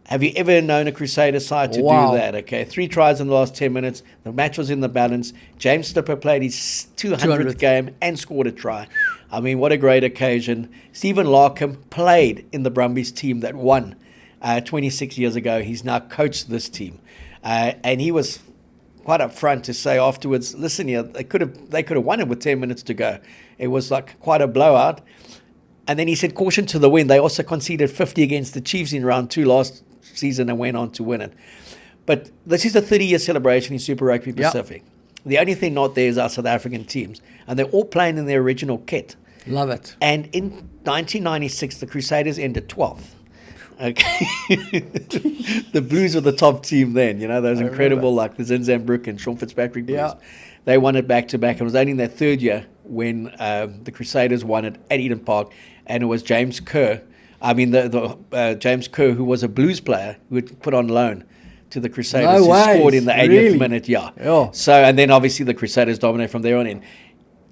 Have you ever known a Crusader side to do that? Okay, 3 tries in the last 10 minutes. The match was in the balance. James Slipper played his 200th game and scored a try. I mean, what a great occasion. Stephen Larkham played in the Brumbies team that won 26 years ago. He's now coached this team. And he was quite upfront to say afterwards, listen here, they could have won it with 10 minutes to go. It was like quite a blowout. And then he said, caution to the wind. They also conceded 50 against the Chiefs in round 2 last season and went on to win it. But this is a 30-year celebration in Super Rugby Pacific. Yep. The only thing not there is our South African teams. And they're all playing in their original kit. Love it. And in 1996, the Crusaders ended 12th. Okay. The Blues were the top team then, those incredible, like the Zinzambrook and Sean Fitzpatrick Blues. Yeah. They won it back-to-back. It was only in their 3rd year when the Crusaders won it at Eden Park, and it was James Kerr. James Kerr, who was a Blues player, who had put on loan to the Crusaders, who scored in the 80th minute. Yeah. So, and then obviously the Crusaders dominate from there on in.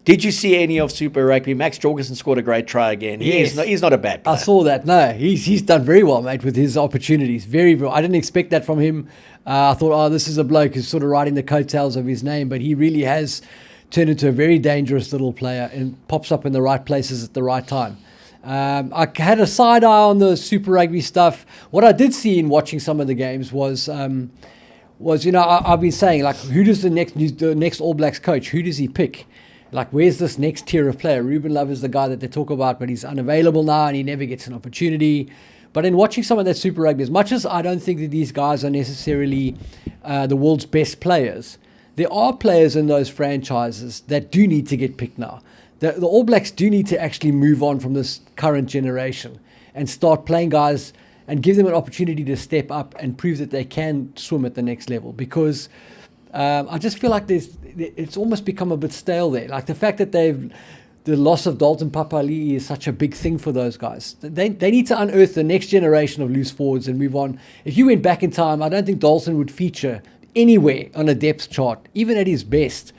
Did you see any of Super Rugby? Max Jorgensen scored a great try again. He's not a bad player. I saw that. No, he's done very well, mate, with his opportunities. Very, very. I didn't expect that from him. I thought, this is a bloke who's sort of riding the coattails of his name, but he really has turned into a very dangerous little player and pops up in the right places at the right time. I had a side eye on the Super Rugby stuff. What I did see in watching some of the games was I've been saying, like, who does the next All Blacks coach, who does he pick? Like, where's this next tier of player? Ruben Love is the guy that they talk about, but he's unavailable now and he never gets an opportunity. But in watching some of that Super Rugby, as much as I don't think that these guys are necessarily the world's best players, there are players in those franchises that do need to get picked now. The All Blacks do need to actually move on from this current generation and start playing guys and give them an opportunity to step up and prove that they can swim at the next level. Because I just feel like it's almost become a bit stale there. Like the fact that the loss of Dalton Papali'i is such a big thing for those guys. They need to unearth the next generation of loose forwards and move on. If you went back in time, I don't think Dalton would feature anywhere on a depth chart, even at his best,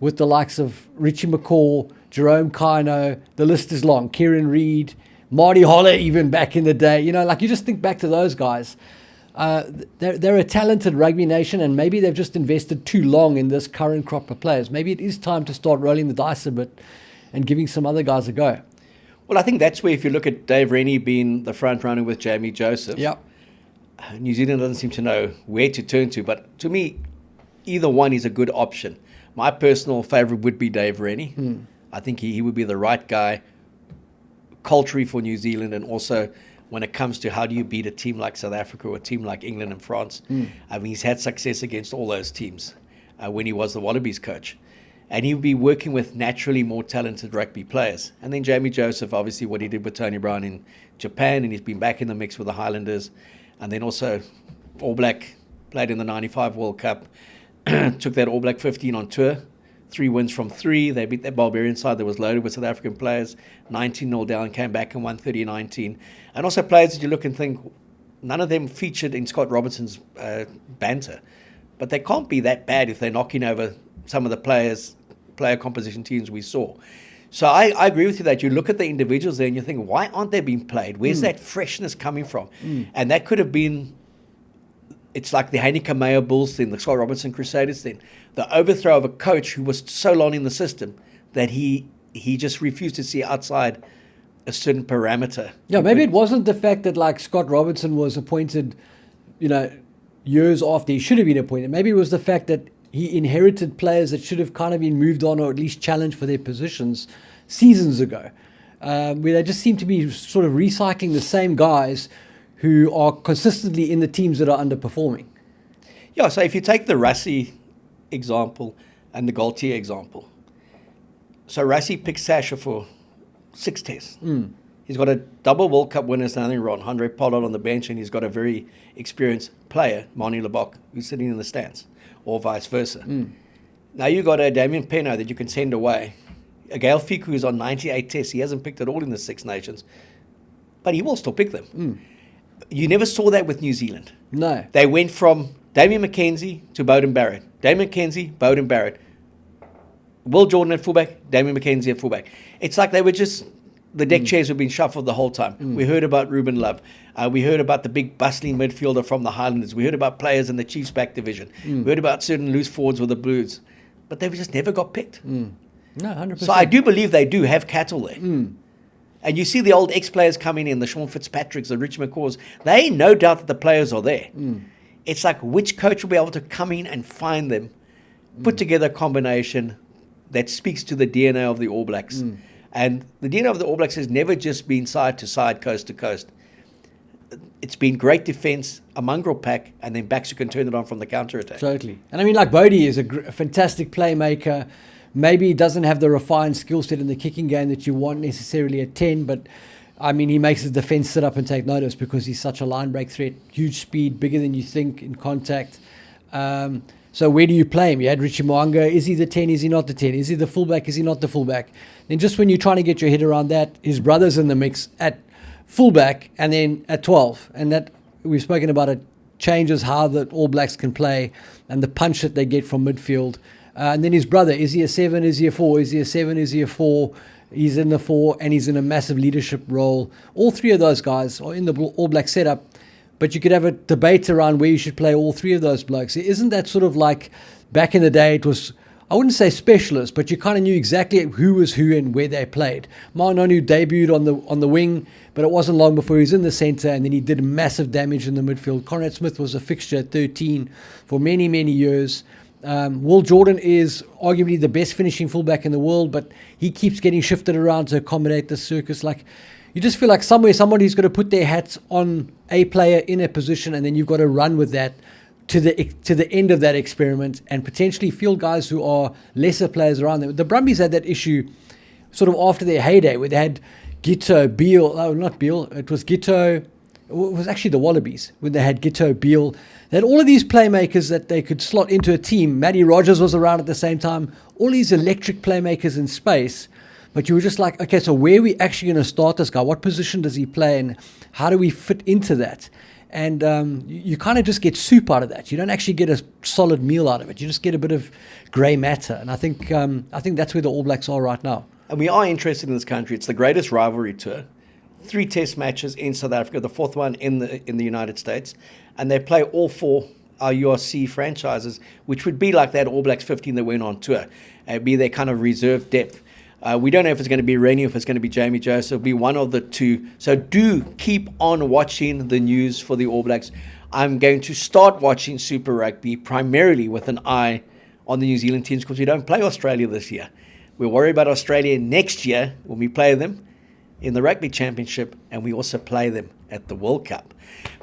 with the likes of Richie McCaw, Jerome Kino, the list is long, Kieran Reid, Marty Holler even back in the day. You just think back to those guys. They're a talented rugby nation, and maybe they've just invested too long in this current crop of players. Maybe it is time to start rolling the dice a bit and giving some other guys a go. Well, I think that's where, if you look at Dave Rennie being the front runner with Jamie Joseph, New Zealand doesn't seem to know where to turn to. But to me, either one is a good option. My personal favourite would be Dave Rennie. I think he would be the right guy culturally for New Zealand, and also when it comes to how do you beat a team like South Africa or a team like England and France. I mean, he's had success against all those teams when he was the Wallabies coach. And he would be working with naturally more talented rugby players. And then Jamie Joseph, obviously what he did with Tony Brown in Japan, and he's been back in the mix with the Highlanders. And then also All Black, played in the 95 World Cup, took that All Black 15 on tour. 3 wins from 3. They beat that Barbarian side that was loaded with South African players. 19-0 down, came back and won 30-19. And also players that you look and think, none of them featured in Scott Robinson's banter. But they can't be that bad if they're knocking over some of the player composition teams we saw. So I agree with you that you look at the individuals there and you think, why aren't they being played? Where's that freshness coming from? And that could have been, it's like the Heineken Meyer Bulls thing, the Scott Robinson Crusaders thing, the overthrow of a coach who was so long in the system that he just refused to see outside a certain parameter. Yeah, maybe it wasn't the fact that like Scott Robinson was appointed, years after he should have been appointed. Maybe it was the fact that he inherited players that should have kind of been moved on or at least challenged for their positions seasons ago, where they just seem to be sort of recycling the same guys who are consistently in the teams that are underperforming. Yeah, so if you take the Rassie example and the Gaultier example. So Rassie picked Sasha for 6 tests. He's got a double World Cup winners, nothing wrong. Andre Pollard on the bench, and he's got a very experienced player, Mani Lebok, who's sitting in the stands, or vice versa. Now you've got a Damian Penaud that you can send away. A Gael Fiku who's on 98 tests. He hasn't picked at all in the Six Nations, but he will still pick them. You never saw that with New Zealand. No. They went from Damian McKenzie to Bowden Barrett. Damian McKenzie, Bowden Barrett. Will Jordan at fullback, Damian McKenzie at fullback. It's like they were just, the deck chairs were being shuffled the whole time. We heard about Ruben Love. We heard about the big bustling midfielder from the Highlanders. We heard about players in the Chiefs back division. We heard about certain loose forwards with the Blues. But they just never got picked. No, 100%. So I do believe they do have cattle there. And you see the old ex-players coming in, the Sean Fitzpatricks, the Rich McCaws. They no doubt that the players are there. It's like which coach will be able to come in and find them, put together a combination that speaks to the DNA of the All Blacks. And the DNA of the All Blacks has never just been side to side, coast to coast. It's been great defense, a mongrel pack, and then backs who can turn it on from the counter-attack. Totally. And I mean, like Bodie is a fantastic playmaker. Maybe he doesn't have the refined skill set in the kicking game that you want necessarily at 10, but I mean, he makes his defense sit up and take notice because he's such a line break threat, huge speed, bigger than you think in contact. So where do you play him? You had Richie Mo'unga. Is he the 10? Is he not the 10? Is he the fullback? Is he not the fullback? Then just when you're trying to get your head around that, his brother's in the mix at fullback and then at 12. And that, we've spoken about it, changes how the All Blacks can play and the punch that they get from midfield. And then his brother, is he a 7? Is he a 4? Is he a 7? Is he a 4? He's in the 4 and he's in a massive leadership role. All 3 of those guys are in the All Black setup. But you could have a debate around where you should play all 3 of those blokes. Isn't that sort of like back in the day it was, I wouldn't say specialist, but you kind of knew exactly who was who and where they played. Ma'anonu debuted on the wing, but it wasn't long before he was in the centre, and then he did massive damage in the midfield. Conrad Smith was a fixture at 13 for many, many years. Will Jordan is arguably the best finishing fullback in the world, but he keeps getting shifted around to accommodate the circus. Like, you just feel like somewhere somebody's got to put their hats on a player in a position, and then you've got to run with that to the end of that experiment and potentially field guys who are lesser players around them. The Brumbies had that issue sort of after their heyday where they had Gito, Beale, not Beale, it was Gito, it was actually the Wallabies when they had Gito, Beale. They had all of these playmakers that they could slot into a team. Matty Rogers was around at the same time, all these electric playmakers in space. But you were just like, okay, so where are we actually going to start this guy? What position does he play and how do we fit into that? And you kind of just get soup out of that. You don't actually get a solid meal out of it. You just get a bit of grey matter. And I think that's where the All Blacks are right now. And we are interested in this country. It's the greatest rivalry tour. 3 test matches in South Africa, the 4th one in the United States. And they play all 4 our URC franchises, which would be like that All Blacks 15 that went on tour. It'd be their kind of reserve depth. We don't know if it's going to be Rennie or if it's going to be Jamie Joseph. It'll be one of the two. So do keep on watching the news for the All Blacks. I'm going to start watching Super Rugby primarily with an eye on the New Zealand teams because we don't play Australia this year. We'll worry about Australia next year when we play them in the Rugby Championship, and we also play them at the World Cup.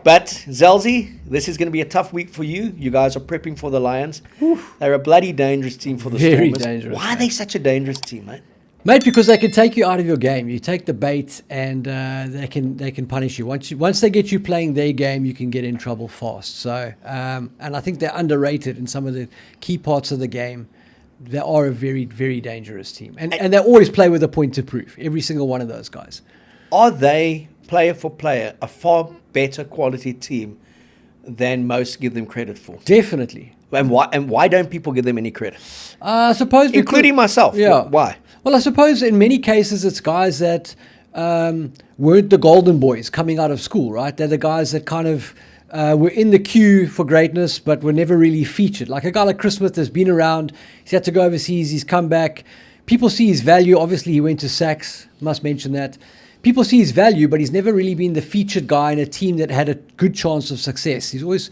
But, Zelzy, this is going to be a tough week for you. You guys are prepping for the Lions. Oof. They're a bloody dangerous team for the Very Stormers. dangerous. Why are they such a dangerous team, mate? Mate, because they can take you out of your game. You take the bait, and they can punish you. Once they get you playing their game, you can get in trouble fast. So, and I think they're underrated in some of the key parts of the game. They are a very, very dangerous team, and they always play with a point to prove. Every single one of those guys. Are they, player for player, a far better quality team than most give them credit for? Definitely. And why don't people give them any credit? I suppose Including myself. Yeah. Why? Well, I suppose in many cases it's guys that weren't the golden boys coming out of school, right? They're the guys that kind of were in the queue for greatness, but were never really featured. Like a guy like Chris Smith has been around. He's had to go overseas. He's come back. People see his value. Obviously, he went to Saks. Must mention that. People see his value, but he's never really been the featured guy in a team that had a good chance of success. He's always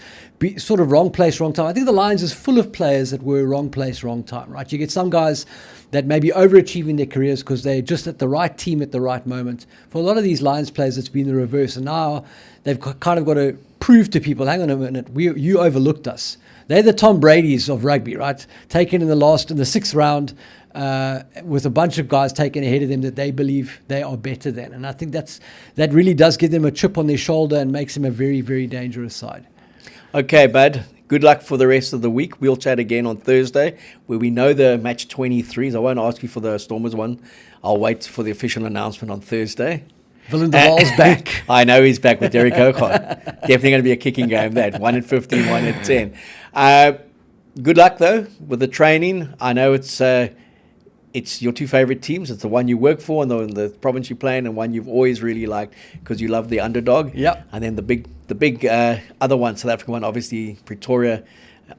sort of wrong place, wrong time. I think the Lions is full of players that were wrong place, wrong time, right? You get some guys that may be overachieving their careers because they're just at the right team at the right moment. For a lot of these Lions players, it's been the reverse. And now they've kind of got to prove to people, hang on a minute, you overlooked us. They're the Tom Brady's of rugby, right? Taken in the sixth round, with a bunch of guys taken ahead of them that they believe they are better than. And I think that really does give them a chip on their shoulder and makes them a very, very dangerous side. Okay, bud. Good luck for the rest of the week. We'll chat again on Thursday where we know the match 23s. I won't ask you for the Stormers one. I'll wait for the official announcement on Thursday. Willem de Waal's back. I know he's back with Derek O'Connor. Definitely going to be a kicking game, that. 1 in 15, 1 in 10. Good luck, though, with the training. I know it's your two favorite teams. It's the one you work for and the province you play in, and one you've always really liked because you love the underdog. Yep. And then the big other one, South African one, obviously Pretoria,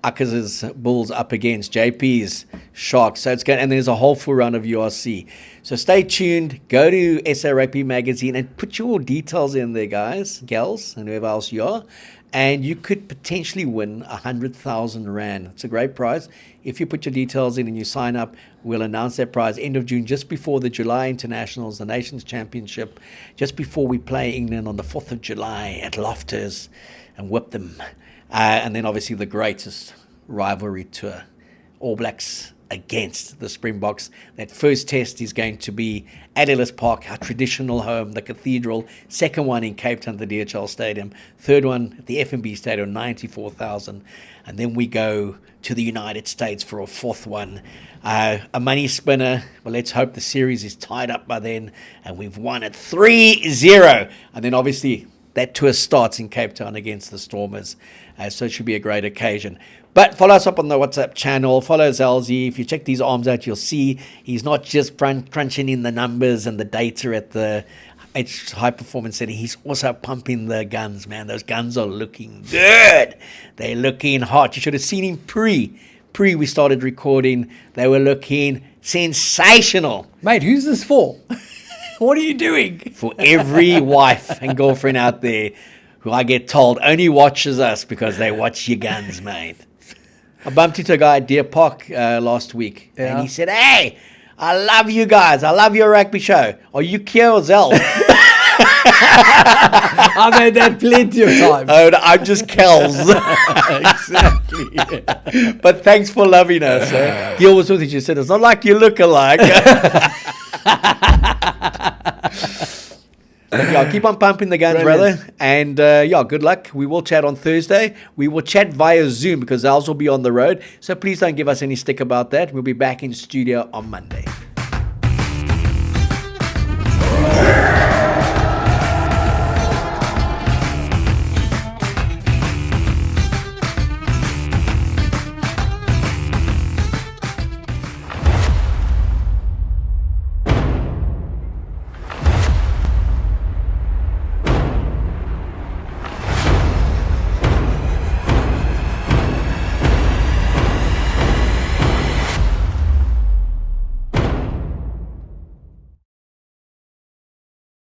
Akers' Bulls up against JP's Sharks. So it's going, and there's a whole full round of URC. So stay tuned. Go to SA Rugby Magazine and put your details in there, guys, gals, and whoever else you are. And you could potentially win 100,000 Rand. It's a great prize. If you put your details in and you sign up, we'll announce that prize end of June, just before the July Internationals, the Nations Championship, just before we play England on the 4th of July at Loftus and whip them. And then obviously the greatest rivalry tour, All Blacks against the Springboks. That first test is going to be at Ellis Park, our traditional home, the Cathedral. Second one in Cape Town, the DHL Stadium. Third one at the FNB Stadium, 94,000. And then we go to the United States for a fourth one. A money spinner. Well, let's hope the series is tied up by then and we've won it 3-0. And then obviously that tour starts in Cape Town against the Stormers. So it should be a great occasion. But follow us up on the WhatsApp channel. Follow Zelzy. If you check these arms out, you'll see he's not just crunching in the numbers and the data at the high performance setting. He's also pumping the guns, man. Those guns are looking good. They're looking hot. You should have seen him pre we started recording. They were looking sensational. Mate, who's this for? What are you doing? For every wife and girlfriend out there who I get told only watches us because they watch your guns, mate. I bumped into a guy at Deer Park last week, and he said, "Hey, I love you guys. I love your rugby show. Are you Keo Zels?" I've had that plenty of times. Oh, no, I'm just Kels. Exactly. But thanks for loving us. Gil was with you. She said, "It's not like you look alike." Yeah, keep on pumping the guns, Brilliant. brother. And good luck. We will chat on Thursday. We will chat via Zoom because Zels will be on the road. So please don't give us any stick about that. We'll be back in studio on Monday.